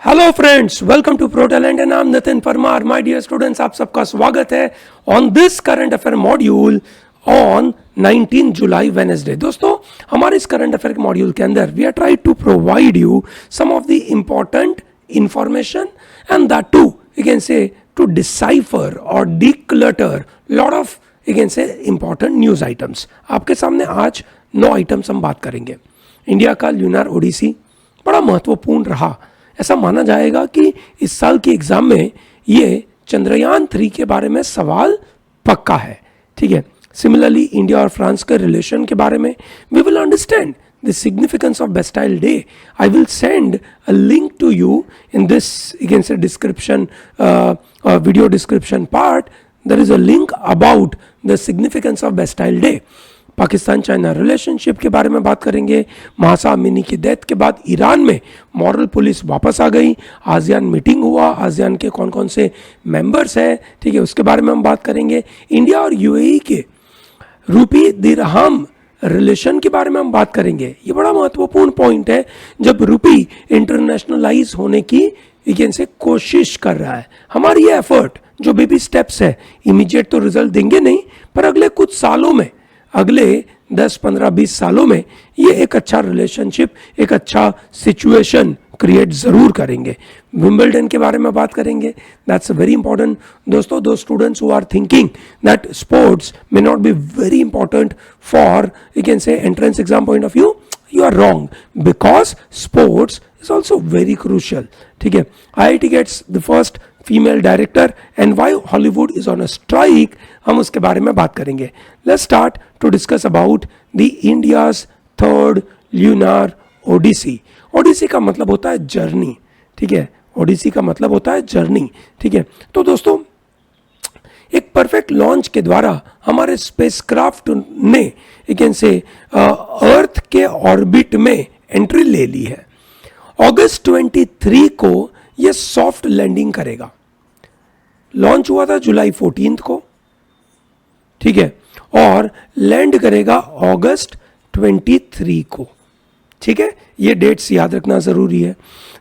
Hello friends, welcome to pro talent and I am Nitin Parmar. My dear students, आप सबका स्वागत है on this current affair module on 19 July Wednesday. दोस्तों, हमारे इस करंट अफेयर के मॉड्यूल के अंदर we are try to provide you some of the important information and that to you can say to decipher और declutter lot of you can say important news items. आपके सामने आज 9 items हम बात करेंगे। इंडिया का ल्यूनार ओडिसी बड़ा महत्वपूर्ण रहा। ऐसा माना जाएगा कि इस साल की एग्जाम में ये चंद्रयान 3 के बारे में सवाल पक्का है। ठीक है, सिमिलरली इंडिया और फ्रांस के रिलेशन के बारे में we will understand the significance of Bastille Day. I will send a link to you in this against description video description part. There is a link about the significance of Bastille Day. Pakistan China relationship के बारे में बात करेंगे। महासा Amini की death के बाद Iran में moral police वापस आ गई। आसियान मीटिंग हुआ, आसियान के कौन कौन से मेंबर्स हैं, ठीक है, उसके बारे में हम बात करेंगे। इंडिया और यूएई के रूपी दिरहम रिलेशन के बारे में हम बात करेंगे। ये बड़ा महत्वपूर्ण पॉइंट है जब रूपी इंटरनेशनलाइज होने की से कोशिश कर रहा है। हमारी ये एफर्ट जो बेबी स्टेप्स है, इमीडिएट तो रिजल्ट देंगे नहीं, पर अगले कुछ सालों में, अगले 10, 15, 20 सालों में ये एक अच्छा रिलेशनशिप, एक अच्छा सिचुएशन क्रिएट जरूर करेंगे। विंबलडन के बारे में बात करेंगे। दैट्स वेरी इंपॉर्टेंट दोस्तों। दो students who are thinking that sports may not be very important for you can say entrance exam point of view, you are wrong, because sports is also very crucial. ठीक है, IIT gets the first female director and why Hollywood is on a strike, हम उसके बारे में बात करेंगे। Let's start to discuss about the India's third lunar odyssey. Odyssey का मतलब होता है जर्नी। ठीक है, ओडिसी का मतलब होता है जर्नी। ठीक है, तो दोस्तों एक परफेक्ट लॉन्च के द्वारा हमारे स्पेसक्राफ्ट ने एक से अर्थ के ऑर्बिट में एंट्री ले ली है। अगस्त 23 को यह सॉफ्ट लैंडिंग करेगा। लॉन्च हुआ था जुलाई 14 को, ठीक है, और लैंड करेगा अगस्त 23 को। ठीक है, ये डेट्स याद रखना जरूरी है।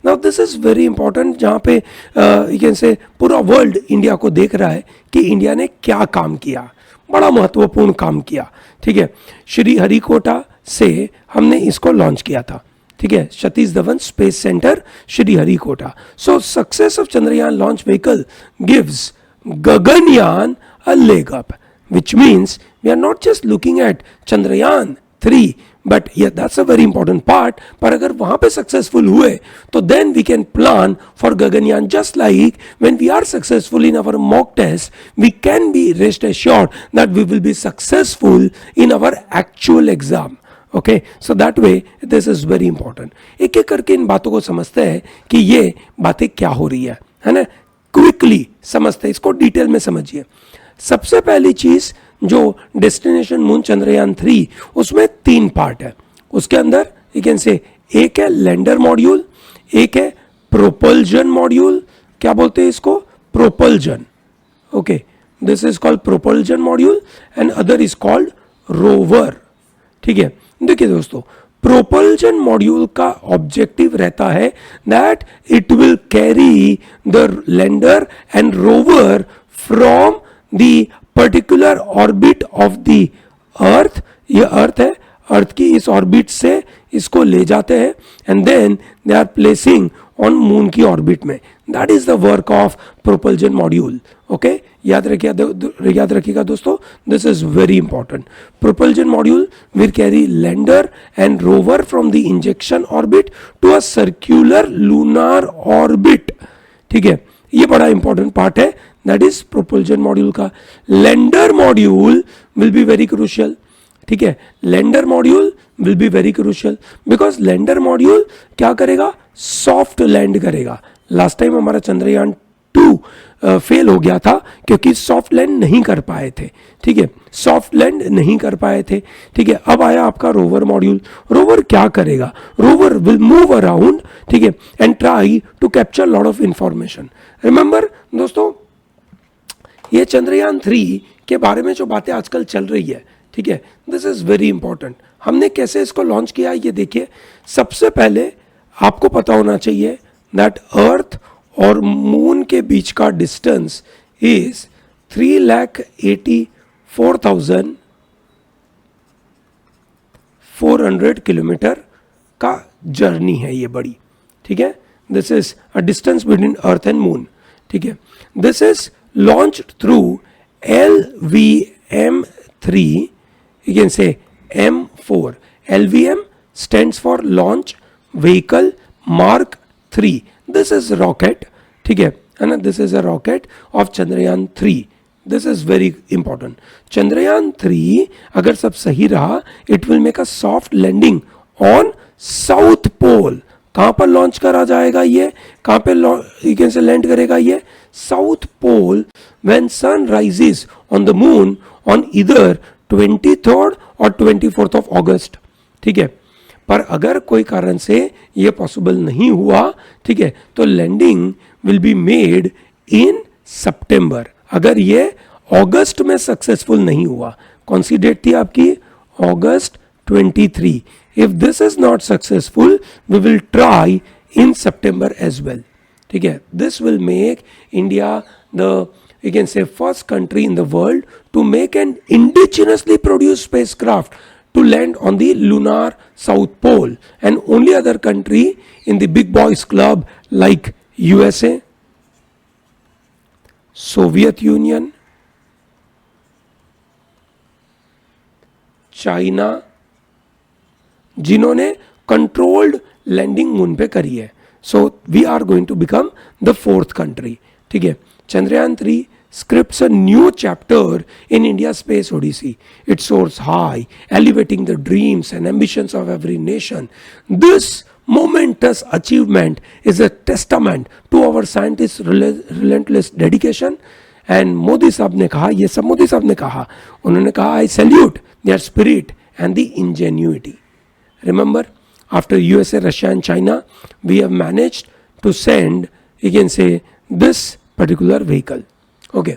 Now this is very important, जहां पे यू कैन से पूरा वर्ल्ड इंडिया को देख रहा है कि इंडिया ने क्या काम किया। बड़ा महत्वपूर्ण काम किया। ठीक है, श्री हरिकोटा से हमने इसको लॉन्च किया था। ठीक है, Satish Dhawan space centre Shri Harikota. So success of Chandrayaan launch vehicle gives Gaganyaan a leg up, which means we are not just looking at Chandrayaan 3, but yeah, that's a very important part. पर अगर वहां पे सक्सेसफुल हुए तो then we can plan for Gaganyaan, just like when we are successful in our mock test, we can be rest assured that we will be successful in our actual exam. Okay, so that way this is very important. एक एक करके इन बातों को समझते हैं कि ये बातें क्या हो रही है ना। क्विकली समझते हैं, इसको डिटेल में समझिए। सबसे पहली चीज जो डेस्टिनेशन मून चंद्रयान 3, उसमें 3 पार्ट है। उसके अंदर यू कैन से एक है लैंडर मॉड्यूल, एक है प्रोपल्जन मॉड्यूल। क्या बोलते हैं इसको? Propulsion. Okay, this is called propulsion module and other is called rover. ठीक है, देखिए दोस्तों, प्रोपल्जन मॉड्यूल का ऑब्जेक्टिव रहता है that it will carry the lander and rover from the particular orbit of the earth. ये अर्थ है, अर्थ की इस ऑर्बिट से इसको ले जाते हैं and then they are placing on moon की ऑर्बिट में। That is the work of propulsion module. Okay, याद रखिएगा दोस्तों, this is very important. Propulsion module will carry lander and rover from the injection orbit to a circular lunar orbit. ठीक है, ये बड़ा important part है, that is propulsion module का। Lander module will be very crucial. ठीक है, lander module will be very crucial because lander module क्या करेगा? सॉफ्ट लैंड करेगा। लास्ट टाइम हमारा चंद्रयान 2 फेल हो गया था क्योंकि सॉफ्ट लैंड नहीं कर पाए थे। ठीक है, सॉफ्ट लैंड नहीं कर पाए थे। ठीक है, अब आया आपका रोवर मॉड्यूल। रोवर क्या करेगा? रोवर विल मूव अराउंड, ठीक है, and try to capture lot of information. Remember दोस्तों, ये चंद्रयान 3 के बारे में जो बातें आजकल चल रही है, ठीक है, दिस इज वेरी इंपॉर्टेंट। हमने कैसे इसको लॉन्च किया ये देखिए। सबसे पहले आपको पता होना चाहिए दैट अर्थ और मून के बीच का डिस्टेंस इज 3,84,400 किलोमीटर का जर्नी है ये बड़ी, ठीक है. This is a distance between earth and moon, ठीक है. This is launched through LVM-3, you can say M4. LVM stands for Launch Vehicle Mark 3. This is rocket, ठीक है ना. This is a rocket of Chandrayaan 3. This is very important. Chandrayaan 3 अगर सब सही रहा, it will make a soft landing on South Pole. कहाँ पर launch करा जाएगा ये, कहाँ पे you can say लैंड करेगा ये, south pole, when sun rises on the moon on either 23rd और 24th of August, ठीक है. पर अगर कोई कारण से ये पॉसिबल नहीं हुआ, ठीक है, तो landing will be made in September. अगर ये अगस्त में सक्सेसफुल नहीं हुआ, कौन सी डेट थी आपकी, अगस्त 23. If this is not successful, we will try in September as well. ठीक है. This will make India the, you can say, first country in the world to make an indigenously produced spacecraft to land on the lunar south pole, and only other country in the big boys club like USA, Soviet Union, China, जिन्होंने controlled landing moon पे करी है. So we are going to become the fourth country, ठीक है. Chandrayaan 3 scripts a new chapter in India's space odyssey. It soars high, elevating the dreams and ambitions of every nation. This momentous achievement is a testament to our scientists' relentless dedication. And Modi साहब ने कहा, ये सब मोदी साहब ने कहा, उन्होंने कहा, I salute their spirit and the ingenuity. Remember, after USA, Russia and China, we have managed to send, you can say, this particular vehicle. Okay.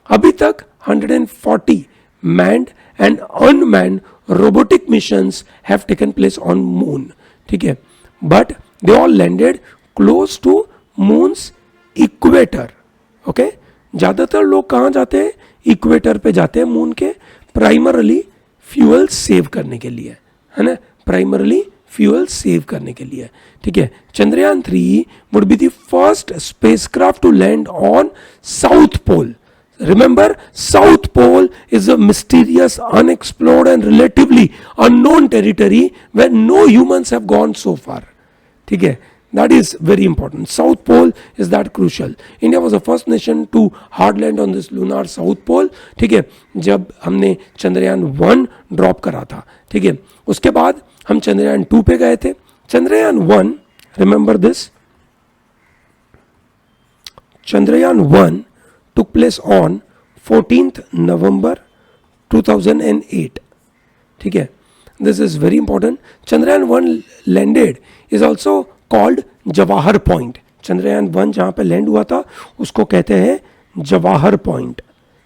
अभी तक 140 manned and unmanned robotic missions have taken place on moon. ठीक है. But they all landed close to moon's equator. Okay. ज़्यादातर लोग कहाँ जाते हैं, equator पे जाते हैं मून के, प्राइमरली फ्यूल सेव करने के लिए, है ना, प्राइमरली फ्यूल सेव करने के लिए, ठीक है. Chandrayaan 3 would be the first spacecraft to land on south pole. Remember, south pole is a mysterious, unexplored and relatively unknown territory where no humans have gone so far, ठीक है. That is very important. South Pole is that crucial. India was the first nation to hard land on this lunar South Pole. ठीक है, जब हमने Chandrayaan 1 drop करा था, ठीक है. उसके बाद हम चंद्रयान 2 पे गए थे. Chandrayaan 1, remember this, Chandrayaan 1 took place on 14th November 2008. ठीक है. This is very important. Chandrayaan 1 landed is also called Jawahar point. Chandrayaan 1 जहां पे लैंड हुआ था उसको कहते हैं जवाहर पॉइंट.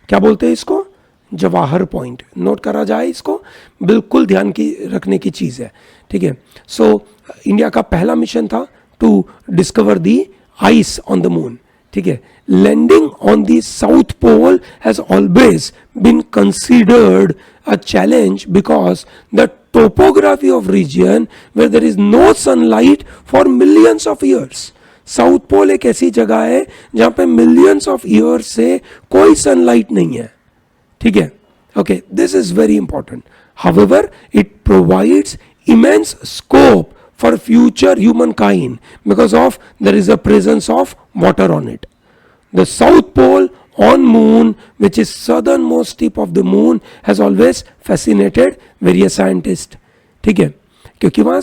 क्या बोलते हैं इसको, जवाहर पॉइंट. नोट करा जाए इसको, बिल्कुल ध्यान की रखने की चीज है, ठीक है. सो इंडिया का पहला मिशन था to discover the ice on the moon, ठीक है. Landing on the south pole has always been considered a challenge because the topography of region where there is no sunlight for millions of years. South pole एक ऐसी जगह है जहां पे millions of years से कोई सनलाइट नहीं है, ठीक है. Okay, this is very important. However it provides immense scope for future humankind because of there is a presence of water on it. The south pole on moon, which is southernmost tip of the moon, has always fascinated various scientists. ठीक है, क्योंकि वहाँ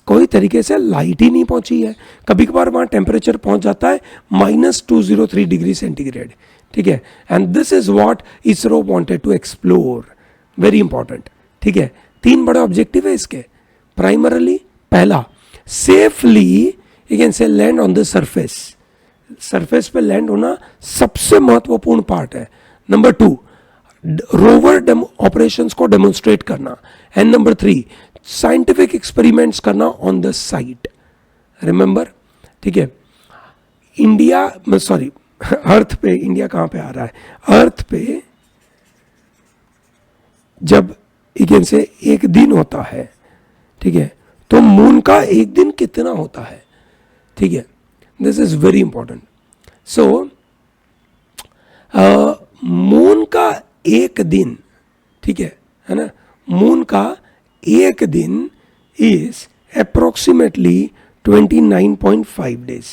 कोई तरीके से light ही नहीं पहुंची है. कभी कभार वहाँ टेम्परेचर पहुंच जाता है -203 डिग्री सेंटीग्रेड, ठीक है. And this is what ISRO wanted to explore. Very important, ठीक है. 3 बड़े ऑब्जेक्टिव है इसके. प्राइमरली, पहला, safely you can say land on the surface. Surface पे लैंड होना सबसे महत्वपूर्ण पार्ट है. नंबर 2, रोवर ऑपरेशंस को डेमोन्स्ट्रेट करना. एंड नंबर 3, साइंटिफिक एक्सपेरिमेंट्स करना ऑन द साइट. रिमेंबर, ठीक है. इंडिया, सॉरी अर्थ पे, इंडिया कहाँ पे आ रहा है, अर्थ पे जब से एक दिन होता है, ठीक है, तो मून का एक दिन कितना होता है, ठीक है, this is very important. So moon का एक दिन, ठीक है ना, मून का एक दिन इज अप्रोक्सीमेटली 29.5 डेज,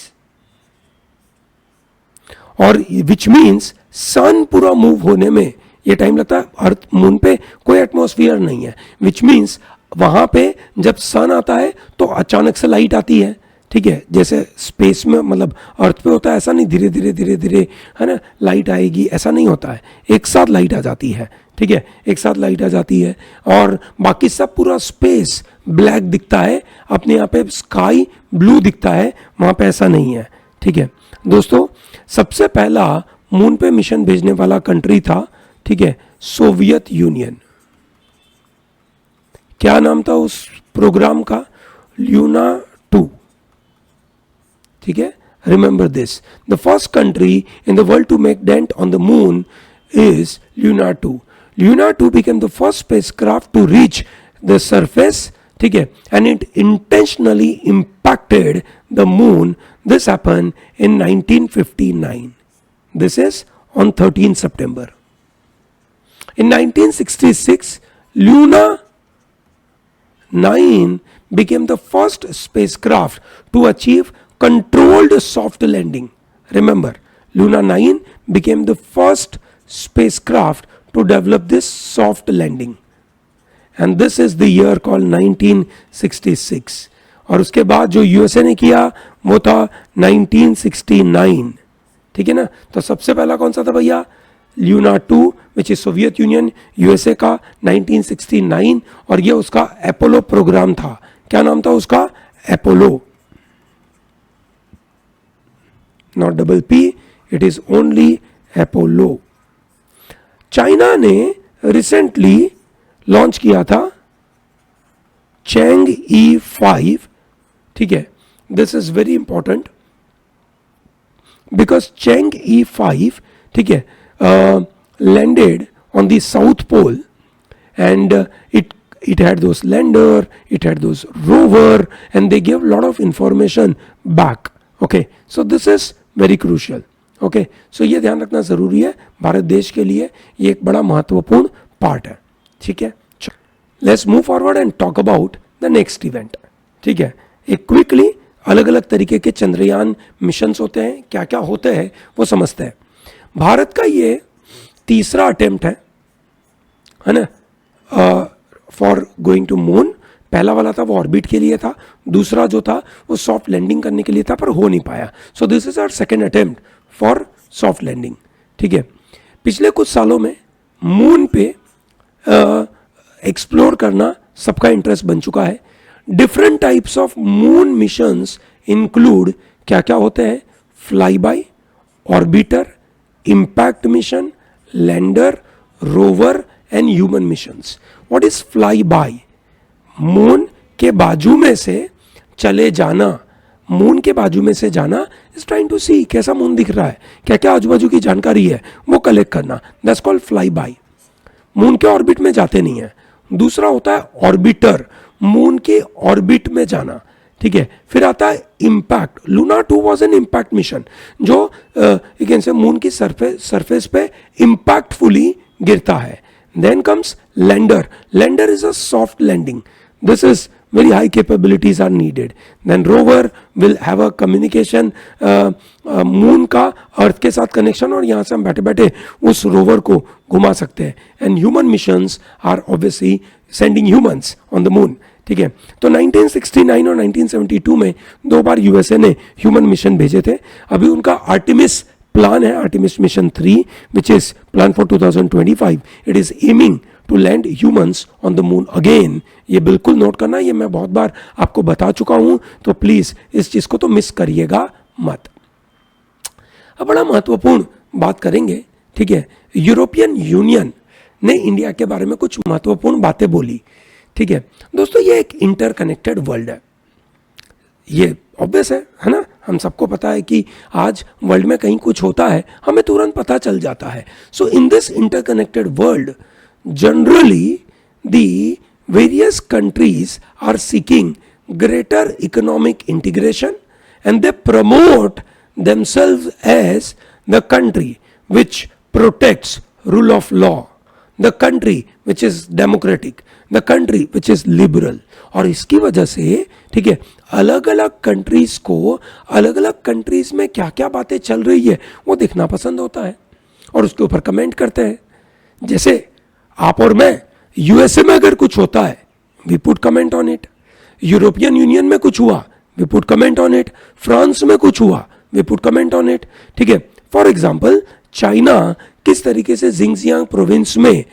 और विच मीन्स सन पूरा मूव होने में ये टाइम लगता है. अर्थ मून पे कोई एटमॉस्फेयर नहीं है, विच मीन्स वहां पे जब सन आता है तो अचानक से लाइट आती है, ठीक है, जैसे स्पेस में मतलब अर्थ पे होता है ऐसा नहीं, धीरे धीरे धीरे धीरे है ना लाइट आएगी, ऐसा नहीं होता है, एक साथ लाइट आ जाती है, ठीक है, एक साथ लाइट आ जाती है, और बाकी सब पूरा स्पेस ब्लैक दिखता है, अपने यहाँ पे स्काई ब्लू दिखता है, वहां पे ऐसा नहीं है, ठीक है. दोस्तों सबसे पहला मून पे मिशन भेजने वाला कंट्री था, ठीक है, सोवियत यूनियन. क्या नाम था उस प्रोग्राम का, ल्यूना 2, ठीक है, remember this. The first country in the world to make dent on the moon is Luna 2. Luna 2 became the first spacecraft to reach the surface, ठीक है, and it intentionally impacted the moon. This happened in 1959. This is on 13 September. In 1966, Luna 9 became the first spacecraft to achieve controlled soft landing. Remember, Luna 9 became the first spacecraft to develop this soft landing. And this is the year called 1966. और उसके बाद जो USA ने किया वो था 1969, ठीक है ना. तो सबसे पहला कौन सा था भैया, lunar 2 which is Soviet union, USA का 1969, और ये उसका अपोलो प्रोग्राम था. क्या नाम था उसका, Apollo, not double P, it is only Apollo. China ने रिसेंटली लॉन्च किया था चैंग-ई 5, ठीक है. This is very important because Chang'e 5, ठीक है, landed on the South Pole, and it had those lander, it had those rover, and they gave a lot of information back. Okay, so this is very crucial. Okay, so ये ध्यान रखना जरूरी है, भारत देश के लिए ये एक बड़ा महत्वपूर्ण पार्ट है, ठीक है. Let's move forward and talk about the next event, ठीक है. एक क्विकली अलग अलग तरीके के चंद्रयान मिशंस होते हैं, क्या क्या होते हैं वो समझते हैं. भारत का ये तीसरा अटेम्प्ट है ना, फॉर गोइंग टू मून. पहला वाला था वो ऑर्बिट के लिए था, दूसरा जो था वो सॉफ्ट लैंडिंग करने के लिए था, पर हो नहीं पाया. So this is our second attempt for soft landing, ठीक है. पिछले कुछ सालों में मून पे एक्सप्लोर करना सबका इंटरेस्ट बन चुका है. Different types of moon missions include क्या क्या होते हैं, fly bye, orbiter, impact mission, lander, rover and human missions. What is fly bye, moon के बाजू में से चले जाना, मून के बाजू में से जाना, इज ट्राइंग टू सी कैसा मून दिख रहा है, क्या क्या आजू बाजू की जानकारी है वो कलेक्ट करना, that's called fly bye. Moon के ऑर्बिट में जाते नहीं है. दूसरा होता है ऑर्बिटर, मून के ऑर्बिट में जाना, ठीक है. फिर आता है impact. Luna 2 was an impact mission जो से मून की सरफेस पे इम्पैक्टफुली गिरता है. Then comes lander. Lander is a soft landing. This is very high capabilities are needed. Then rover will have a communication, moon का अर्थ के साथ connection, और यहाँ से हम बैठे बैठे उस रोवर को घुमा सकते हैं. And human missions are obviously sending humans on the moon, ठीक है. तो 1969 और 1972 में 2 बार यूएसए ने ह्यूमन मिशन भेजे थे. अभी उनका आर्टिमिस प्लान है, Artemis mission 3, which is plan for 2025. It is aiming to land humans on the moon again. ये बिल्कुल नोट करना, ये मैं बहुत बार आपको बता चुका हूं, तो प्लीज इस चीज को तो मिस करिएगा मत. अब बड़ा महत्वपूर्ण बात करेंगे, ठीक है. यूरोपियन यूनियन ने इंडिया के बारे में कुछ महत्वपूर्ण बातें बोली, ठीक है. दोस्तों ये एक इंटरकनेक्टेड वर्ल्ड है, ये ऑब्वियस है ना. हम सबको पता है कि आज वर्ल्ड में कहीं कुछ होता है हमें तुरंत पता चल जाता है. So in this interconnected world generally the various countries are seeking greater economic integration and they promote themselves as the country which protects rule of law, the country which is democratic, the country which is liberal. और इसकी वजह से ठीक है अलग अलग countries को अलग अलग कंट्रीज में क्या क्या बातें चल रही है वो देखना पसंद होता है और उसके ऊपर कमेंट करते हैं. जैसे आप और मैं यूएसए में अगर कुछ होता है we put comment on it, European Union में कुछ हुआ we put comment on it, France में कुछ हुआ we put comment on it. ठीक है, फॉर एग्जांपल चाइना किस तरीके से जिंगजियांग प्रोविंस में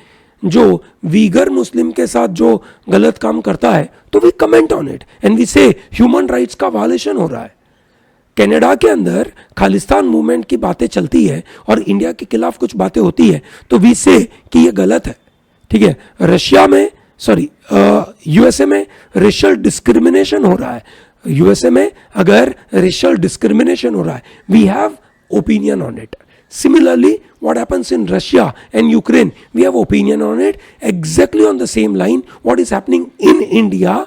जो वीगर मुस्लिम के साथ जो गलत काम करता है तो we comment on it and we say human rights का वायलेशन हो रहा है. कनाडा के अंदर खालिस्तान मूवमेंट की बातें चलती है और इंडिया के खिलाफ कुछ बातें होती है तो वी से कि ये गलत है. ठीक है, रशिया में यूएसए में रेशियल डिस्क्रिमिनेशन हो रहा है. यूएसए में अगर रेशियल डिस्क्रिमिनेशन हो रहा है we have opinion on it. Similarly, what happens in Russia and Ukraine, we have opinion on it. Exactly on the same line, what is happening in India,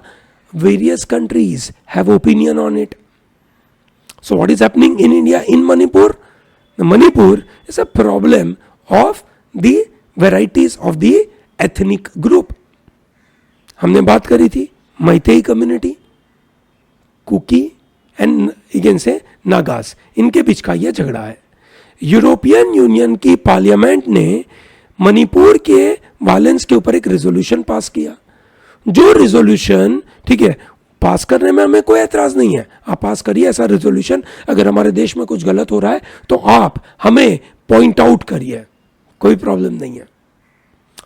various countries have opinion on it. So what is happening in India, in Manipur? The Manipur is a problem of the varieties of the ethnic group. हमने बात करी थी Meitei community, Kuki and again से नागास, इनके बीच का ये झगड़ा है. यूरोपियन यूनियन की पार्लियामेंट ने मणिपुर के वायलेंस के ऊपर एक रेजोल्यूशन पास किया. जो रेजोल्यूशन ठीक है पास करने में हमें कोई एतराज नहीं है, आप पास करिए ऐसा रेजोल्यूशन. अगर हमारे देश में कुछ गलत हो रहा है तो आप हमें पॉइंट आउट करिए, कोई प्रॉब्लम नहीं है,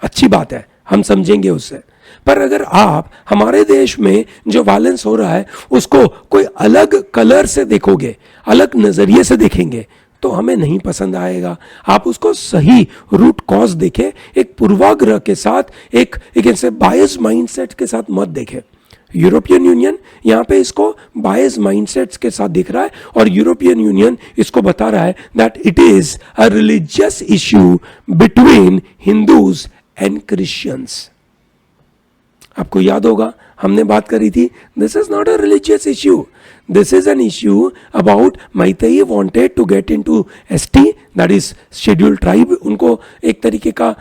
अच्छी बात है, हम समझेंगे उससे. पर अगर आप हमारे देश में जो वायलेंस हो रहा है उसको कोई अलग कलर से देखोगे, अलग नजरिए से देखेंगे तो हमें नहीं पसंद आएगा. आप उसको सही रूट कॉज देखें, एक पूर्वाग्रह के साथ, एक ऐसे बायस माइंडसेट के साथ मत देखें. यूरोपियन यूनियन यहाँ पे इसको बायस माइंडसेट्स के साथ देख रहा है और यूरोपियन यूनियन इसको बता रहा है that it is a religious issue between Hindus and Christians. आपको याद होगा हमने बात करी थी this is not a religious issue, this is an issue about Maitai wanted to get into ST, that is scheduled tribe. उनको एक तरीके का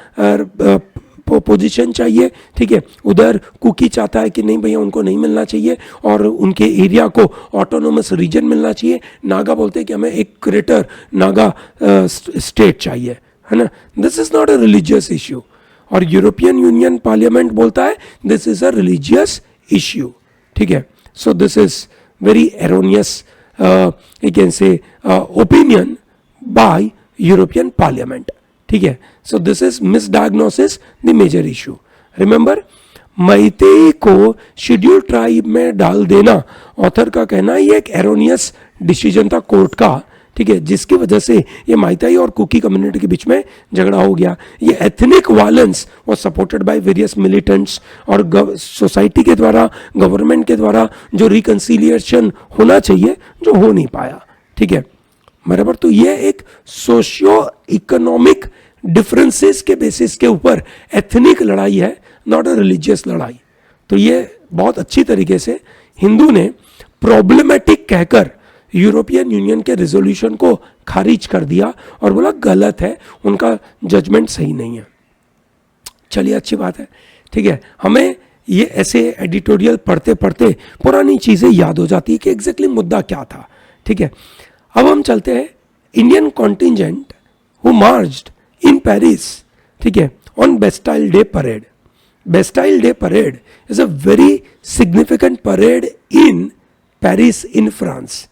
पोजीशन चाहिए. ठीक है, उधर कुकी चाहता है कि नहीं भैया उनको नहीं मिलना चाहिए और उनके एरिया को ऑटोनोमस रीजन मिलना चाहिए. नागा बोलते हैं कि हमें एक ग्रेटर नागा स्टेट चाहिए, है ना. This is not a religious issue. और यूरोपियन यूनियन पार्लियामेंट बोलता है this is a religious issue. ठीक है, सो this is very erroneous you can say opinion by European Parliament. ठीक है, so this is misdiagnosis the major issue. Remember, Meitei को schedule tribe में डाल देना ऑथर का कहना ये एक एरोनियस डिसीजन था कोर्ट का. ठीक है, जिसकी वजह से ये मैतेई और कुकी कम्युनिटी के बीच में झगड़ा हो गया. ये ethnic violence was supported by various militants और सोसाइटी के द्वारा, गवर्नमेंट के द्वारा जो रिकंसिलिएशन होना चाहिए जो हो नहीं पाया. ठीक है, बराबर. तो ये एक सोशियो इकोनॉमिक डिफरेंसेस के बेसिस के ऊपर एथनिक लड़ाई है, नॉट अ रिलीजियस लड़ाई. तो ये बहुत अच्छी तरीके से हिंदू ने प्रॉब्लमेटिक कहकर यूरोपियन यूनियन के रेजोल्यूशन को खारिज कर दिया और बोला गलत है, उनका जजमेंट सही नहीं है. चलिए अच्छी बात है. ठीक है, हमें ये ऐसे एडिटोरियल पढ़ते पढ़ते पुरानी चीज़ें याद हो जाती है कि एग्जैक्टली मुद्दा क्या था. ठीक है, अब हम चलते हैं Indian contingent who marched in Paris. ठीक है, on Bastille Day parade. Bastille Day parade is a very significant parade in Paris in France,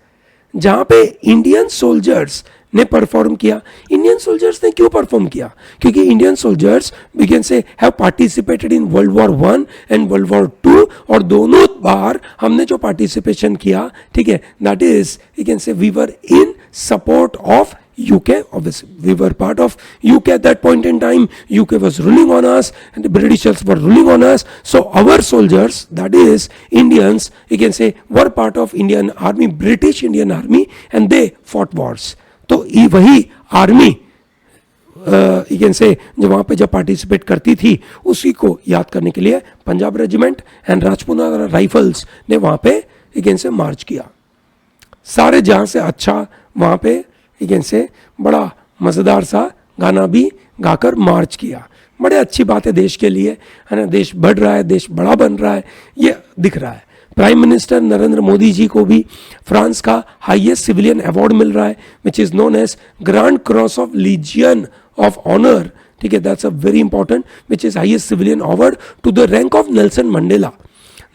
जहां पे इंडियन सोल्जर्स ने परफॉर्म किया. इंडियन सोल्जर्स ने क्यों परफॉर्म किया? क्योंकि Indian soldiers we can say have participated in World War 1 and World War 2 और दोनों बार हमने जो पार्टिसिपेशन किया, ठीक है, that is we can say we were in support of UK. Obviously, we were part of UK at that point in time. UK was ruling on us, and the Britishers were ruling on us. So our soldiers, that is Indians, you can say, were part of Indian Army, British Indian Army, and they fought wars. तो ये वही army you can से जो वहाँ पे जब participate करती थी उसी को याद करने के लिए पंजाब रेजिमेंट एंड राजपूता राइफल्स ने वहाँ पे यू कैन से मार्च किया. सारे जहाँ से अच्छा वहाँ पे यू कैन से बड़ा मज़ेदार सा गाना भी गाकर मार्च किया. बड़े अच्छी बात है देश के लिए, है ना. देश बढ़ रहा है, देश बड़ा बन रहा है, ये दिख रहा है. प्राइम मिनिस्टर नरेंद्र मोदी जी को भी फ्रांस का हाईएस्ट सिविलियन अवार्ड मिल रहा है, which is known as Grand Cross of Legion of Honour. ठीक है, that's a very important, which is highest civilian award to the rank of Nelson Mandela.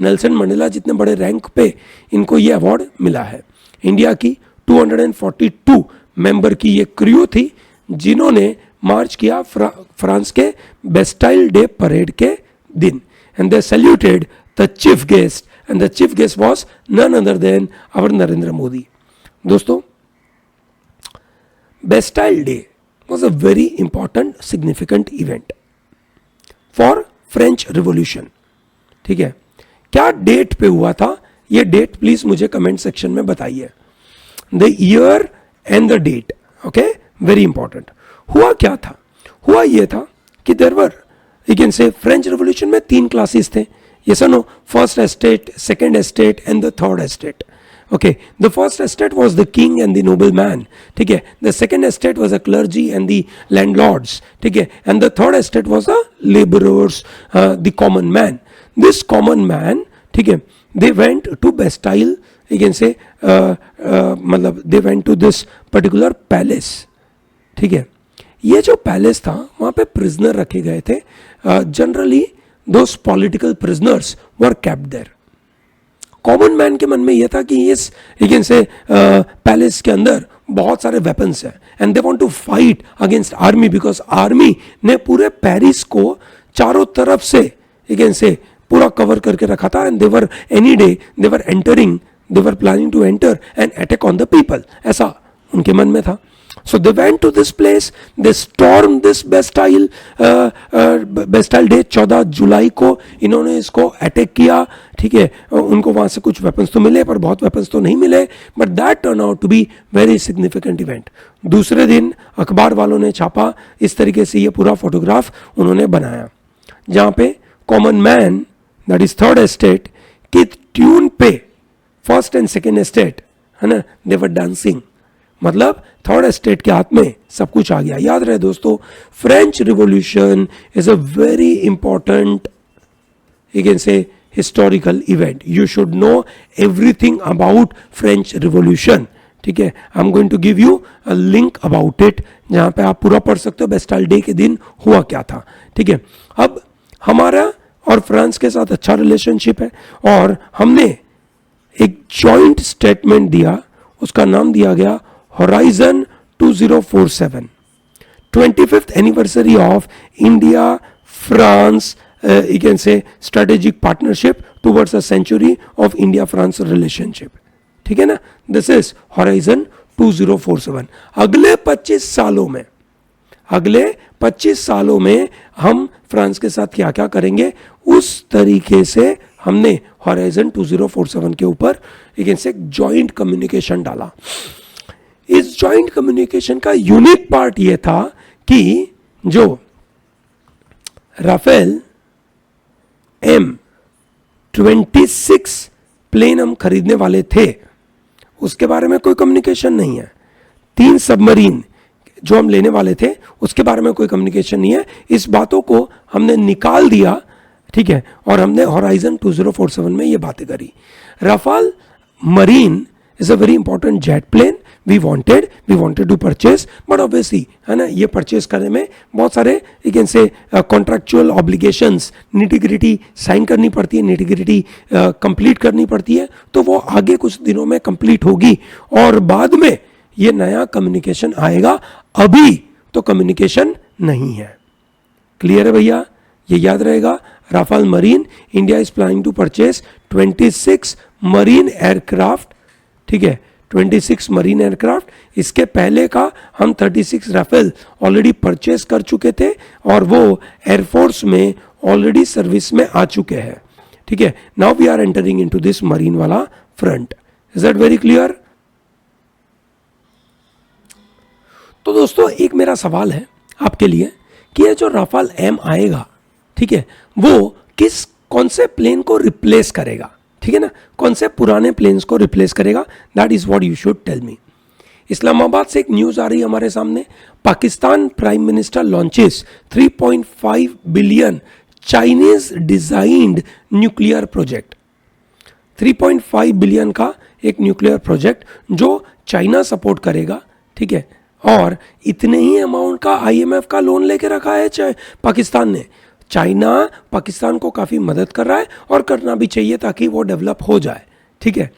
Nelson Mandela जितने बड़े rank पे इनको ये अवार्ड मिला है. इंडिया की 242 मेंबर की ये क्रू थी जिन्होंने मार्च किया फ्रांस के बेस्टाइल डे परेड के दिन. And they saluted the chief guest, and the chief guest was none other than our Narendra Modi. दोस्तों, Bastille day was a very important significant event for French Revolution. ठीक है, क्या डेट पे हुआ था, ये डेट प्लीज मुझे कमेंट सेक्शन में बताइए. The year and the date. Okay, very important. हुआ क्या था? हुआ ये था कि there were, you can say, French Revolution में 3 क्लासेस थे. यस और no? First estate, second estate and the third estate. Okay, the first estate was the king and the nobleman. ठीक है, the second estate was a clergy and the landlords. ठीक है, and the third estate was the laborers, the common man. This common man, ठीक है, they went to Bastille, you can say, मतलब they went to this particular palace. ठीक है, ये जो palace था वहाँ पे प्रिजनर रखे गए थे. Generally those political prisoners were kept there. Common man के मन में यह था कि इस यू कैन से पैलेस के अंदर बहुत सारे वेपन्स हैं and they want to fight against army, because army ने पूरे पेरिस को चारों तरफ से यू कैन से पूरा कवर करके रखा था. And they were any day they were entering, they were planning to enter and attack on the people, ऐसा उनके मन में था. So they went to this place, they stormed this Bastille, Bastille Day 14 जुलाई को इन्होंने इसको अटैक किया. ठीक है, उनको वहाँ से कुछ वेपन्स तो मिले पर बहुत वेपन्स तो नहीं मिले, but that turn out to be very significant event. दूसरे दिन अखबार वालों ने छापा, इस तरीके से ये पूरा फोटोग्राफ उन्होंने बनाया जहाँ पे common man, that is third estate, की ट्यून पे फर्स्ट एंड सेकेंड एस्टेट, है ना, दे वर डांसिंग. मतलब थर्ड एस्टेट के हाथ में सब कुछ आ गया. याद रहे दोस्तों, French Revolution is a very important, you can say, historical event. You should know everything about French Revolution. ठीक है, I am going to give you a link about it जहां पे आप पूरा पढ़ सकते हो बेस्टाइल डे के दिन हुआ क्या था. ठीक है, अब हमारा और फ्रांस के साथ अच्छा रिलेशनशिप है और हमने एक जॉइंट स्टेटमेंट दिया, उसका नाम दिया गया Horizon 2047, 25th anniversary of India France, you can say, strategic partnership towards a century of India-France relationship. ठीक है ना, this is Horizon 2047. अगले 25 सालों में हम फ्रांस के साथ क्या क्या करेंगे, उस तरीके से हमने Horizon 2047 के ऊपर you can say joint communication डाला. इस जॉइंट कम्युनिकेशन का यूनिक पार्ट यह था कि जो राफेल M26 प्लेन हम खरीदने वाले थे उसके बारे में कोई कम्युनिकेशन नहीं है. 3 सबमरीन जो हम लेने वाले थे उसके बारे में कोई कम्युनिकेशन नहीं है. इस बातों को हमने निकाल दिया. ठीक है, और हमने Horizon 2047 में ये बातें करी. Rafale Marine is a very important jet plane we wanted to purchase, but obviously, है ना, ये परचेज करने में बहुत सारे you can say contractual obligations, nitty-gritty sign करनी पड़ती है, nitty-gritty कंप्लीट करनी पड़ती है. तो वो आगे कुछ दिनों में कंप्लीट होगी और बाद में ये नया कम्युनिकेशन आएगा. अभी तो कम्युनिकेशन नहीं है. क्लियर है भैया, ये याद रहेगा. Rafale Marine, India is planning to purchase 26 marine aircraft. ठीक है, 26 मरीन एयरक्राफ्ट। इसके पहले का हम 36 राफेल ऑलरेडी परचेस कर चुके थे और वो एयरफोर्स में ऑलरेडी सर्विस में आ चुके हैं, ठीक है। Now we are entering into this marine वाला front. Is that very clear? तो दोस्तों एक मेरा सवाल है आपके लिए कि ये जो राफेल एम आएगा, ठीक है, वो कौन से प्लेन को रिप्लेस करेगा, ठीक है ना, कौन से पुराने प्लेन्स को रिप्लेस करेगा? That is what you should tell me. Islamabad से एक न्यूज आ रही है हमारे सामने, Pakistan prime minister launches 3.5 billion Chinese designed nuclear project. 3.5 billion का एक न्यूक्लियर प्रोजेक्ट जो चाइना सपोर्ट करेगा, ठीक है, और इतने ही अमाउंट का IMF का लोन लेके रखा है पाकिस्तान ने। चाइना पाकिस्तान को काफ़ी मदद कर रहा है और करना भी चाहिए ताकि वो डेवलप हो जाए, ठीक है।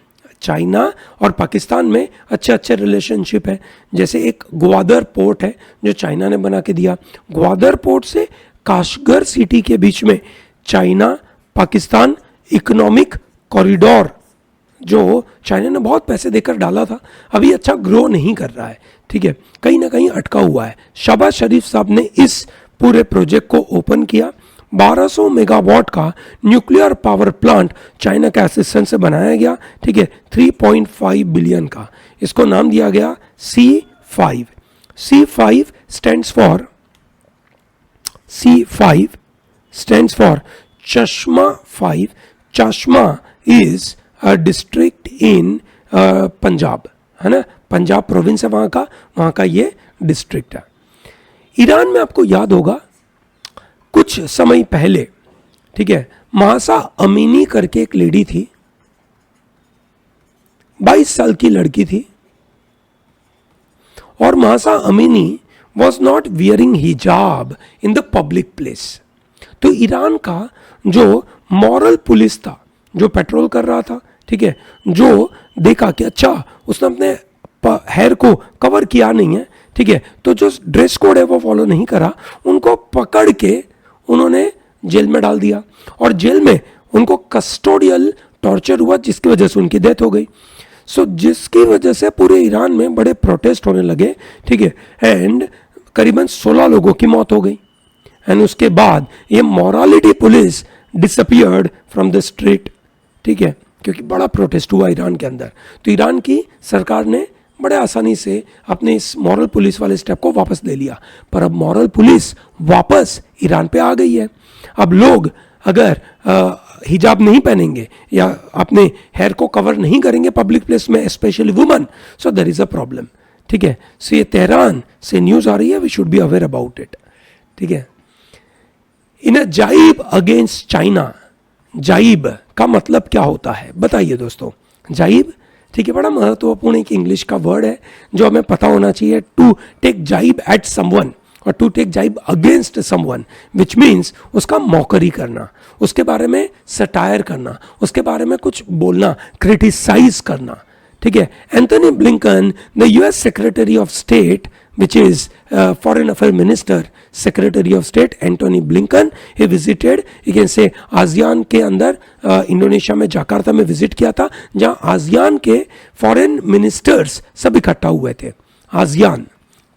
चाइना और पाकिस्तान में अच्छे अच्छे रिलेशनशिप है। जैसे एक ग्वादर पोर्ट है जो चाइना ने बना के दिया। ग्वादर पोर्ट से काशगर सिटी के बीच में चाइना पाकिस्तान इकोनॉमिक कॉरिडोर जो चाइना ने बहुत पैसे देकर डाला था, अभी अच्छा ग्रो नहीं कर रहा है, ठीक है, कहीं ना कहीं अटका हुआ है। शहबाज शरीफ साहब ने इस पूरे प्रोजेक्ट को ओपन किया। 1200 मेगावाट का न्यूक्लियर पावर प्लांट चाइना के असिस्टेंस से बनाया गया, ठीक है, 3.5 बिलियन का। इसको नाम दिया गया C5। C5 stands for चश्मा 5। चश्मा is a district in Punjab, है ना, पंजाब प्रोविंस है वहाँ का ये डिस्ट्रिक्ट है। ईरान में आपको याद होगा कुछ समय पहले, ठीक है, महासा अमीनी करके एक लेडी थी, 22 साल की लड़की थी, और महासा अमीनी वॉज नॉट वियरिंग हिजाब इन द पब्लिक प्लेस। तो ईरान का जो मॉरल पुलिस था, जो पेट्रोल कर रहा था, ठीक है, जो देखा कि अच्छा उसने अपने हेयर को कवर किया नहीं है, ठीक है, तो जो ड्रेस कोड है वो फॉलो नहीं करा, उनको पकड़ के उन्होंने जेल में डाल दिया और जेल में उनको कस्टोडियल टॉर्चर हुआ जिसकी वजह से उनकी डेथ हो गई। सो जिसकी वजह से पूरे ईरान में बड़े प्रोटेस्ट होने लगे, ठीक है, एंड करीबन 16 लोगों की मौत हो गई। एंड उसके बाद ये morality police disappeared from the street, ठीक है, क्योंकि बड़ा प्रोटेस्ट हुआ ईरान के अंदर। तो ईरान की सरकार ने बड़े आसानी से अपने इस मॉरल पुलिस वाले स्टेप को वापस ले लिया। पर अब मॉरल पुलिस वापस ईरान पे आ गई है। अब लोग अगर हिजाब नहीं पहनेंगे या अपने हेयर को कवर नहीं करेंगे पब्लिक प्लेस में, specially woman, so there is a problem, ठीक है। सो ये तेहरान से न्यूज आ रही है, we should be aware about it, ठीक है। इन अ जाइब अगेंस्ट चाइना, जाइब का मतलब क्या होता है बताइए दोस्तों? जाइब, ठीक है, बड़ा महत्वपूर्ण एक इंग्लिश का वर्ड है जो हमें पता होना चाहिए। टू टेक जाइब एट समवन और टू टेक जाइब अगेंस्ट समवन, विच मीन्स उसका मौकरी करना, उसके बारे में सटायर करना, उसके बारे में कुछ बोलना, क्रिटिसाइज करना, ठीक है। Anthony Blinken, the US secretary of state, which is foreign affairs minister, secretary of state Anthony Blinken, he visited, you can say ASEAN के अंदर इंडोनेशिया में जकार्ता में विजिट किया था, जहां आसियान के फॉरेन मिनिस्टर्स सब इकट्ठा हुए थे। आसियान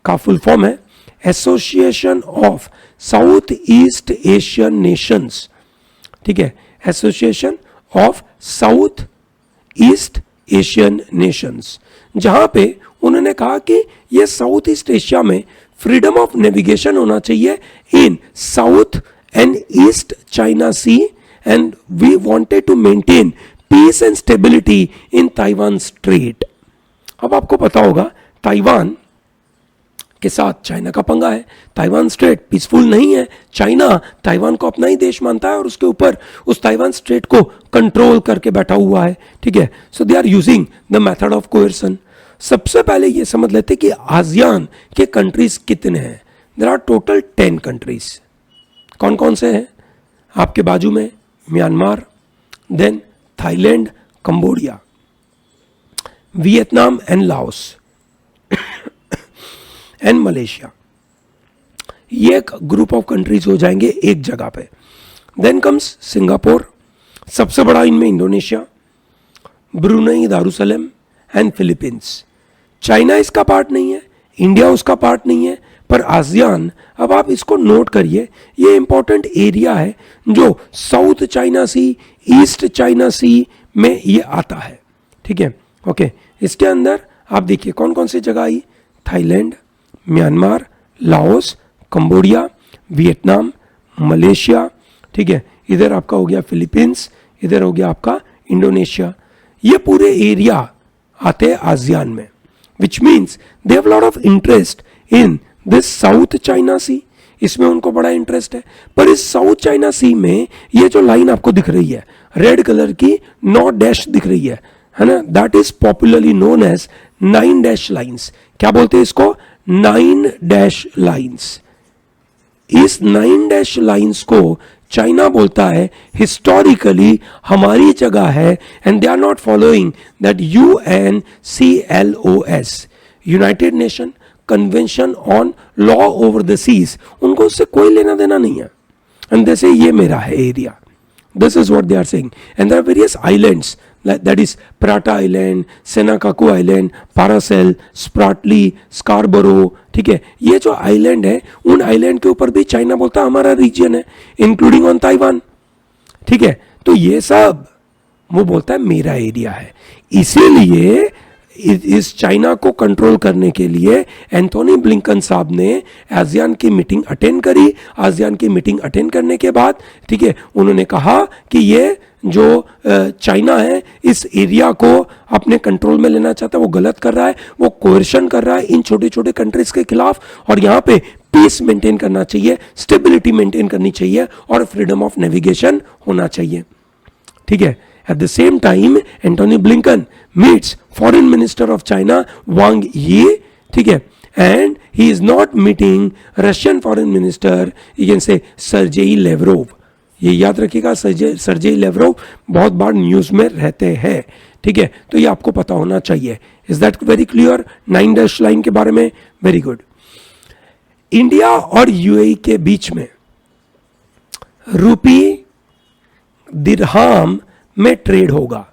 का फुल फॉर्म है Association of South East Asian Nations, ठीक है, Association of South East Asian Nations, जहां पे उन्होंने कहा कि ये साउथ ईस्ट एशिया में फ्रीडम ऑफ नेविगेशन होना चाहिए in South and East China Sea, and we wanted to maintain peace and stability in Taiwan Strait. अब आपको पता होगा ताइवान के साथ चाइना का पंगा है। ताइवान स्ट्रेट पीसफुल नहीं है, चाइना ताइवान को अपना ही देश मानता है और उसके ऊपर उस ताइवान स्ट्रेट को कंट्रोल करके बैठा हुआ है, ठीक है। So they are using the method of coercion. सबसे पहले ये समझ लेते कि आसियान के कंट्रीज कितने हैं। There are total 10 countries. कौन कौन से हैं आपके बाजू में? Myanmar, then Thailand, Cambodia, Vietnam and Laos and Malaysia. ये एक ग्रुप ऑफ कंट्रीज हो जाएंगे एक जगह पे। देन कम्स सिंगापुर, सबसे बड़ा इनमें Indonesia, Brunei दारुसलम and Philippines. China इसका पार्ट नहीं है, इंडिया उसका पार्ट नहीं है, पर आसियान, अब आप इसको नोट करिए, ये इंपॉर्टेंट एरिया है जो साउथ चाइना सी, ईस्ट चाइना सी में ये आता है, ठीक है। ओके, इसके अंदर आप देखिए कौन कौन सी जगह आई, Thailand, Myanmar, Laos, Cambodia, Vietnam, Malaysia, ठीक है। इधर आपका हो गया फिलीपींस, इधर हो गया आपका इंडोनेशिया। ये पूरे एरिया आते हैं आसियान में, which means they have lot of interest in this South China Sea, इसमें उनको बड़ा इंटरेस्ट है। पर इस साउथ चाइना सी में ये जो लाइन आपको दिख रही है रेड कलर की, 9 डैश दिख रही है ना, that is popularly known as 9 dash lines. क्या बोलते हैं इसको, 9 डैश लाइंस। इस 9 डैश लाइंस को चाइना बोलता है हिस्टोरिकली हमारी जगह है, and they are not following that UNCLOS, United Nation Convention on Law over the seas, उनको उससे कोई लेना देना नहीं है। एंड जैसे ये मेरा है area, this is what they are saying. And there are various islands, that is Prata Island, Senakaku Island, Paracel, Spratly, Scarborough, ठीक है। ये जो आइलैंड है, उन आइलैंड के ऊपर भी चाइना बोलता है हमारा रीजन है, इंक्लूडिंग ऑन ताइवान, ठीक है। तो ये सब वो बोलता है मेरा एरिया है। इसीलिए इस चाइना को कंट्रोल करने के लिए एंथोनी ब्लिंकन साहब ने आसियान की मीटिंग अटेंड करी। आसियान की मीटिंग अटेंड करने के बाद, ठीक है, उन्होंने कहा कि ये जो चाइना है इस एरिया को अपने कंट्रोल में लेना चाहता है, वो गलत कर रहा है, वो कोएर्शन कर रहा है इन छोटे छोटे कंट्रीज के खिलाफ, और यहाँ पे पीस मेंटेन करना चाहिए, स्टेबिलिटी मेंटेन करनी चाहिए, और फ्रीडम ऑफ नेविगेशन होना चाहिए, ठीक है। At the same time, Antony Blinken meets Foreign Minister of China Wang Yi, ठीक है, and he is not meeting Russian Foreign Minister, you can say Sergei Lavrov। ये याद रखिएगा, सर्जेई लेवरोव बहुत बार न्यूज में रहते हैं, ठीक है, तो ये आपको पता होना चाहिए। Is that very clear 9 dash line के बारे में? Very good. इंडिया और यूएई के बीच में रूपी दिरहाम में ट्रेड होगा।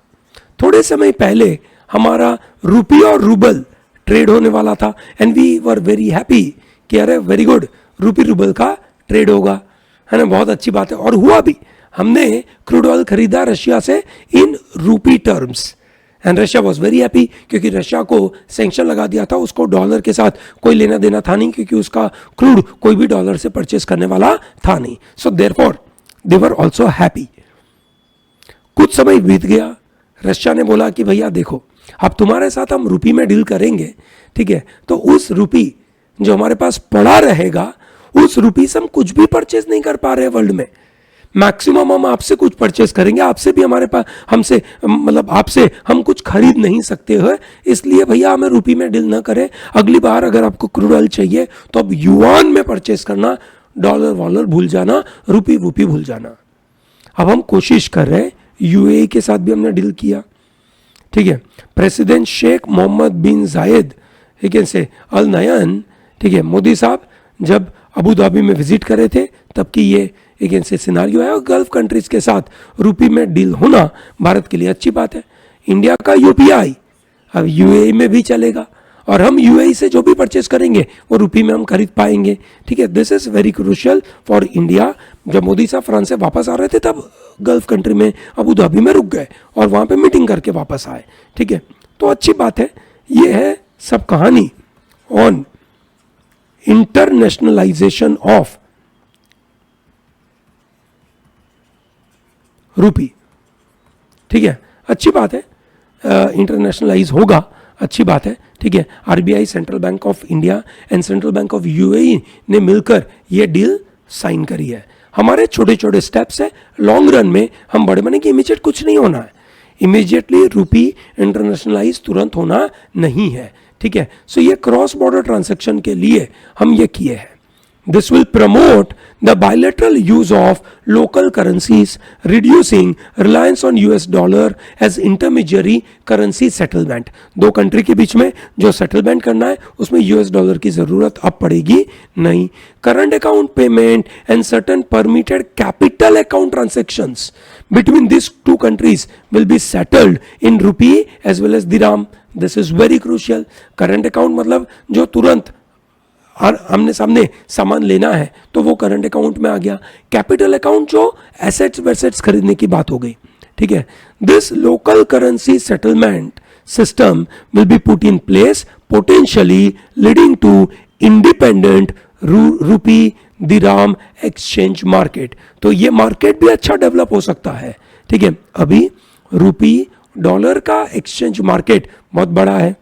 थोड़े समय पहले हमारा रूपी और रूबल ट्रेड होने वाला था, and we were very happy कि अरे वेरी गुड, रूपी रूबल का ट्रेड होगा, है ना, बहुत अच्छी बात है। और हुआ भी, हमने क्रूड ऑयल खरीदा रशिया से इन रूपी terms, and Russia was very happy, क्योंकि रशिया को सैंक्शन लगा दिया था, उसको डॉलर के साथ कोई लेना देना था नहीं, क्योंकि उसका क्रूड कोई भी डॉलर से परचेस करने वाला था नहीं। So therefore they were also happy. कुछ समय बीत गया, रशिया ने बोला कि भैया देखो, अब तुम्हारे साथ हम रूपी में डील करेंगे, ठीक है, तो उस रूपी जो हमारे पास पड़ा रहेगा, उस रूपी से हम कुछ भी परचेज नहीं कर पा रहे वर्ल्ड में। मैक्सिमम हम आपसे कुछ परचेज करेंगे, आपसे भी हमारे पास, हमसे मतलब आपसे हम कुछ खरीद नहीं सकते हो, इसलिए भैया हमें रूपी में डील ना करें। अगली बार अगर आपको क्रूड ऑयल चाहिए तो अब युआन में परचेज करना, डॉलर वॉलर भूल जाना, रूपी वूपी भूल जाना। अब हम कोशिश कर रहे हैं, यूएई के साथ भी हमने डील किया, ठीक है। प्रेसिडेंट शेख मोहम्मद बिन जायद, ठीक है, से अल नयन, ठीक है, मोदी साहब जब अबू धाबी में विजिट करे थे तब की ये एक से सिनारियो है, और गल्फ कंट्रीज के साथ रूपी में डील होना भारत के लिए अच्छी बात है। इंडिया का यूपीआई अब यूएई में भी चलेगा, और हम यूएई से जो भी परचेस करेंगे वो रूपी में हम खरीद पाएंगे, ठीक है। This is very crucial for India. जब मोदी साहब फ्रांस से वापस आ रहे थे तब गल्फ कंट्री में अबू धाबी में रुक गए और वहाँ पे मीटिंग करके वापस आए, ठीक है, तो अच्छी बात है। ये है सब कहानी ऑन इंटरनेशनलाइजेशन ऑफ रूपी, ठीक है, अच्छी बात है, इंटरनेशनलाइज होगा, अच्छी बात है, ठीक है। RBI, central bank of India and central bank of UAE ने मिलकर ये डील साइन करी है। हमारे छोटे छोटे स्टेप्स है, लॉन्ग रन में हम बड़े बने कि इमीडिएट कुछ नहीं होना है, इमीडिएटली रूपी इंटरनेशनलाइज तुरंत होना नहीं है, ठीक है। सो ये क्रॉस बॉर्डर ट्रांजैक्शन के लिए हम ये किए हैं। This will promote the bilateral use of local currencies, reducing reliance on US dollar as intermediary currency settlement। दो कंट्री के बीच में जो सेटलमेंट करना है उसमें यूएस डॉलर की जरूरत अब पड़ेगी नहीं। Current account payment and certain permitted capital account transactions between these two countries will be settled in rupee as well as dirham। This is very crucial. Current account मतलब जो तुरंत आमने सामने सामान लेना है तो वो करंट अकाउंट में आ गया. कैपिटल अकाउंट जो एसेट्स वेसेट्स खरीदने की बात हो गई. ठीक है. This local currency settlement system will be put in place, potentially leading to independent rupee dirham exchange market. तो ये मार्केट भी अच्छा डेवलप हो सकता है. ठीक है. अभी रूपी डॉलर का एक्सचेंज मार्केट बहुत बड़ा है.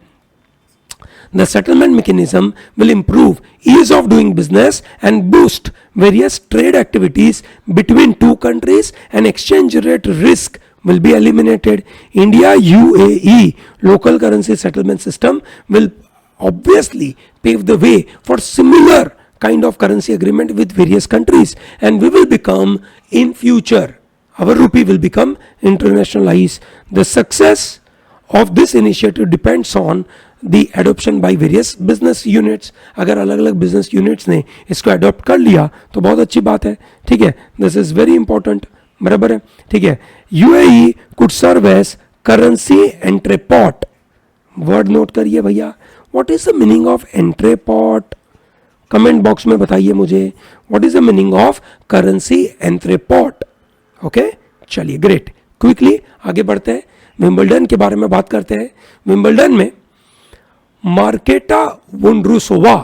The settlement mechanism will improve ease of doing business and boost various trade activities between two countries, and exchange rate risk will be eliminated. India UAE local currency settlement system will obviously pave the way for similar kind of currency agreement with various countries, and we will become in future, our rupee will become internationalized. The success of this initiative depends on the adoption by various business units. अगर अलग अलग business units ने इसको adopt कर लिया तो बहुत अच्छी बात है. ठीक है. This is very important. बराबर है. ठीक है. UAE could serve as currency entrepot. Word note करिए भैया. What is the meaning of entrepot? Comment box में बताइए मुझे. What is the meaning of currency entrepot? Okay. चलिए ग्रेट. क्विकली आगे बढ़ते हैं. विंबलडन के बारे में बात करते हैं. विंबलडन में Marketa Vondrousova,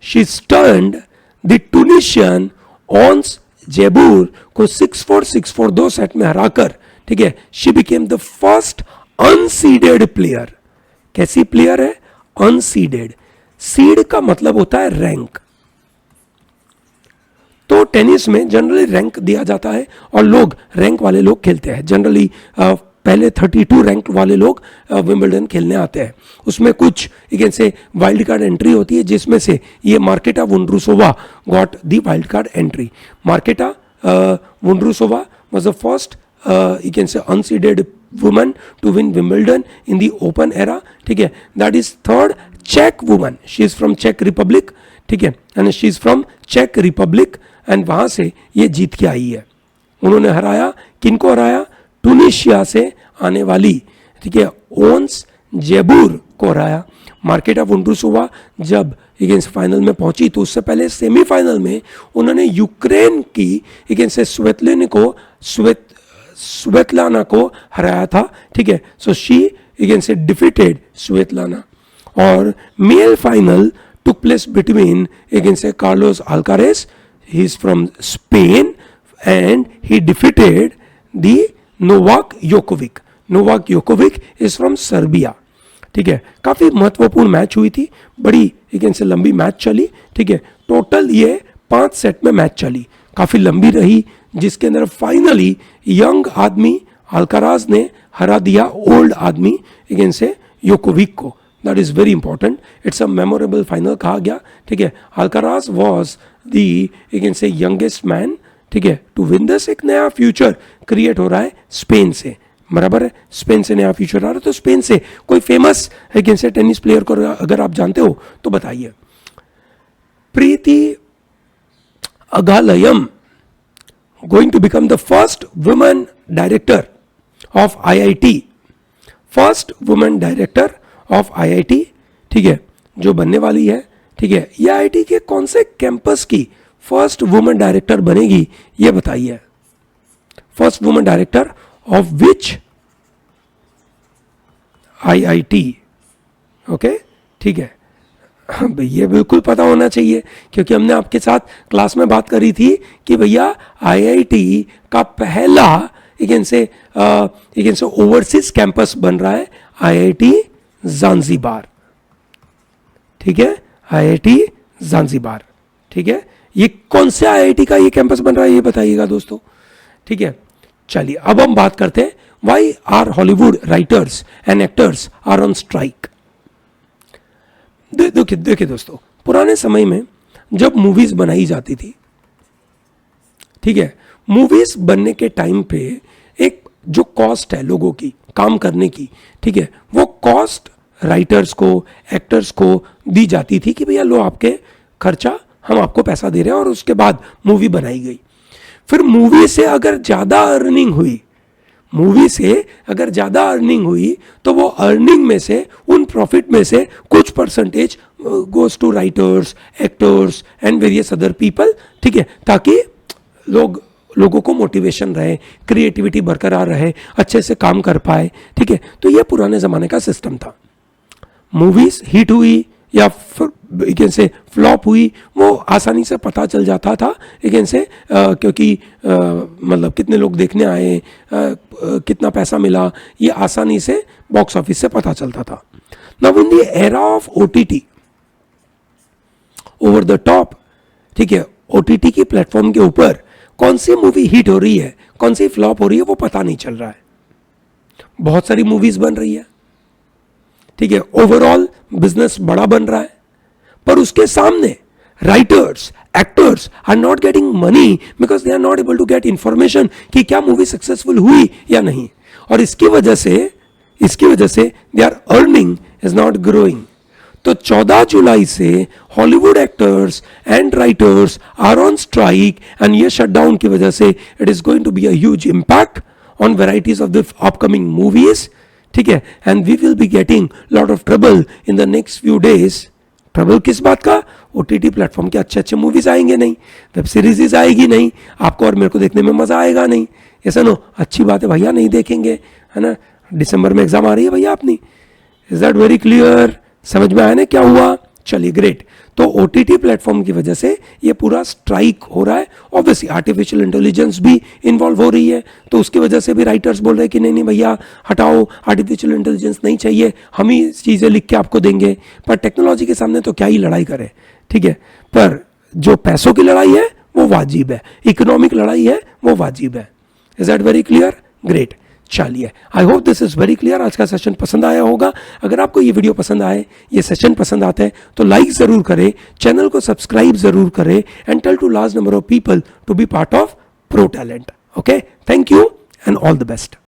she stunned the Tunisian Ons Jabeur को 6-4, 6-4 2 सेट में हराकर, ठीक है, she became the first unseeded player. कैसी प्लेयर है? अनसीडेड. सीड का मतलब होता है रैंक. तो टेनिस में जनरली रैंक दिया जाता है और लोग रैंक वाले लोग खेलते हैं. जनरली पहले 32 रैंक वाले लोग विंबलडन खेलने आते हैं. उसमें कुछ से वाइल्ड कार्ड एंट्री होती है, जिसमें से ये Marketa Vondrousova got the wild card entry. Marketa Vondrousova was the first से unseeded woman to win Wimbledon in the open era. ठीक है. That is third Czech woman. She is from Czech Republic. ठीक है. and she is from Czech Republic and वहां से ये जीत के आई है. उन्होंने हराया, किनको हराया? टूनिशिया से आने वाली, ठीक है, ओन्स जेबूर को हराया. मार्केटा वोंड्रुसोवा जब फाइनल में पहुंची तो उससे पहले सेमीफाइनल में उन्होंने यूक्रेन की से स्वेतलाना को हराया था. ठीक है. सो शी से डिफीटेड स्वेतलाना. और male final took place between से Carlos Alcaraz, he is from Spain, and he defeated the Novak योकोविक. नोवाक योकोविक इज फ्रॉम सर्बिया. ठीक है. काफी महत्वपूर्ण मैच हुई थी. बड़ी से लंबी मैच चली. ठीक है. टोटल ये 5 सेट में मैच चली. काफी लंबी रही, जिसके अंदर फाइनली यंग आदमी अल्काराज ने हरा दिया ओल्ड आदमी से योकोविक को. That is very important. It's a memorable final कहा गया. ठीक है. अल्काराज वॉज दी से यंगेस्ट मैन, ठीक है, टू विन दिस. एक नया फ्यूचर क्रिएट हो रहा है स्पेन से. बराबर है. स्पेन से नया फ्यूचर आ रहा है. तो स्पेन से कोई फेमस से टेनिस प्लेयर को अगर आप जानते हो तो बताइए. प्रीति अगालयम going to become the first woman director of IIT. First women director of IIT. ठीक है, जो बनने वाली है. ठीक है. ये IIT के कौन से कैंपस की फर्स्ट वुमेन डायरेक्टर बनेगी, ये बताइए. First women director of which IIT. Okay. ठीक है. भैया बिल्कुल पता होना चाहिए, क्योंकि हमने आपके साथ क्लास में बात करी थी कि भैया IIT का पहला से ओवरसीज कैंपस बन रहा है IIT ज़ांज़ीबार. ठीक है. IIT Zanzibar. ठीक है. ये कौन से IIT का ये कैंपस बन रहा है, ये बताइएगा दोस्तों. ठीक है. चलिए अब हम बात करते हैं why are Hollywood writers and actors are on strike. देखिए दोस्तों, पुराने समय में जब मूवीज बनाई जाती थी, ठीक है, मूवीज बनने के टाइम पे एक जो कॉस्ट है लोगों की काम करने की, ठीक है, वो कॉस्ट राइटर्स को, एक्टर्स को दी जाती थी कि भैया लो आपके खर्चा, हम आपको पैसा दे रहे हैं. और उसके बाद मूवी बनाई गई. फिर मूवी से अगर ज्यादा अर्निंग हुई, मूवी से अगर ज़्यादा अर्निंग हुई तो वो अर्निंग में से, उन प्रॉफिट में से कुछ percentage goes to writers, actors and various other people, ठीक है, ताकि लोगों को मोटिवेशन रहे, क्रिएटिविटी बरकरार रहे, अच्छे से काम कर पाए, ठीक है। तो ये पुराने ज़माने का सिस्टम था। मूवीज़ हिट हुई या से फ्लॉप हुई वो आसानी से पता चल जाता था, से क्योंकि मतलब कितने लोग देखने आए, कितना पैसा मिला, ये आसानी से बॉक्स ऑफिस से पता चलता था। Now in the era of OTT, over the top, ठीक है, OTT की प्लेटफॉर्म के ऊपर कौन सी मूवी हिट हो रही है, कौन सी फ्लॉप हो रही है, वो पता नहीं चल रहा है। बहुत सारी मूवीज बन रही है, ठीक है, ओवरऑल बिजनेस बड़ा बन रहा है, पर उसके सामने writers, actors are not getting money because they are not able to get information कि क्या मूवी सक्सेसफुल हुई या नहीं, और इसकी वजह से they are earning is not growing. तो 14 जुलाई से Hollywood actors and writers are on strike, and ये शटडाउन की वजह से it is going to be a huge impact on varieties of the upcoming movies, ठीक है, and we will be getting lot of trouble in the next few days. Trouble किस बात का? OTT platform के अच्छे मूवीज आएंगे नहीं, web series आएगी नहीं, आपको और मेरे को देखने में मजा आएगा नहीं। ऐसा नो, अच्छी बात है भैया, नहीं देखेंगे, है ना। दिसंबर में एग्जाम आ रही है भैया अपनी, इज दैट वेरी क्लियर? समझ में आया ना क्या हुआ? चलिए ग्रेट। तो OTT प्लेटफॉर्म की वजह से ये पूरा स्ट्राइक हो रहा है। ऑब्वियसली आर्टिफिशियल इंटेलिजेंस भी इन्वॉल्व हो रही है, तो उसकी वजह से भी राइटर्स बोल रहे हैं कि नहीं नहीं भैया हटाओ, आर्टिफिशियल इंटेलिजेंस नहीं चाहिए, हम ही चीज़ें लिख के आपको देंगे। पर टेक्नोलॉजी के सामने तो क्या ही लड़ाई करें, ठीक है। पर जो पैसों की लड़ाई है वो वाजिब है, इकोनॉमिक लड़ाई है वो वाजिब है। Is that very clear? Great. चलिए, I hope this is very clear. आज का सेशन पसंद आया होगा। अगर आपको ये वीडियो पसंद आए, ये सेशन पसंद आता है तो लाइक जरूर करें, चैनल को सब्सक्राइब जरूर करें, and tell to large number of people to be part of Pro Talent. Okay, thank you and all the best.